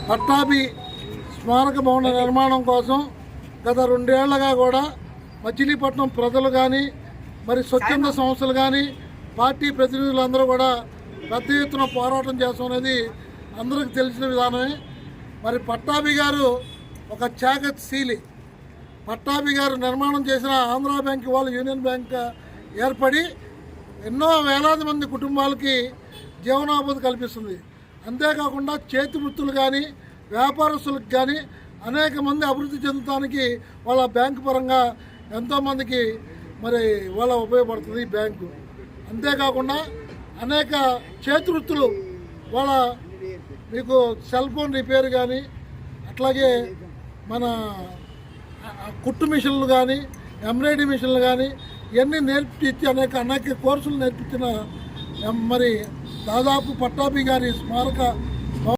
పట్టాభి స్మారక భవన నిర్మాణం కోసం గత 2 ఏళ్లుగా కూడా మచిలీపట్నం ప్రజలు కానీ మరి స్వచ్ఛంద సంస్థలు కానీ పార్టీ ప్రతినిధులందరూ కూడా పెద్ద ఎత్తున పోరాటం చేస్తున్నది అందరికీ తెలిసిన విధానమే. మరి పట్టాభి గారు ఒక త్యాగశీలి. పట్టాభి గారు నిర్మాణం చేసిన ఆంధ్రా బ్యాంక్ వాళ్ళు యూనియన్ బ్యాంక్ ఏర్పడి ఎన్నో వేలాది మంది కుటుంబాలకి జీవనోపాధి కల్పిస్తుంది. అంతేకాకుండా చేతి వృత్తులు కానీ వ్యాపారస్తులకు కానీ అనేక మంది అభివృద్ధి చెందడానికి వాళ్ళ బ్యాంకు పరంగా ఎంతోమందికి మరి వాళ్ళ ఉపయోగపడుతుంది ఈ బ్యాంకు. అంతేకాకుండా అనేక చేతి వృత్తులు వాళ్ళ మీకు సెల్ ఫోన్ రిపేర్ కానీ అట్లాగే మన కుట్టు మిషన్లు కానీ ఎంబ్రాయిడరీ మిషన్లు కానీ ఇవన్నీ నేర్పించి అనేక కోర్సులు నేర్పించిన మరి దాదాపు పట్టాభి గారి స్మారక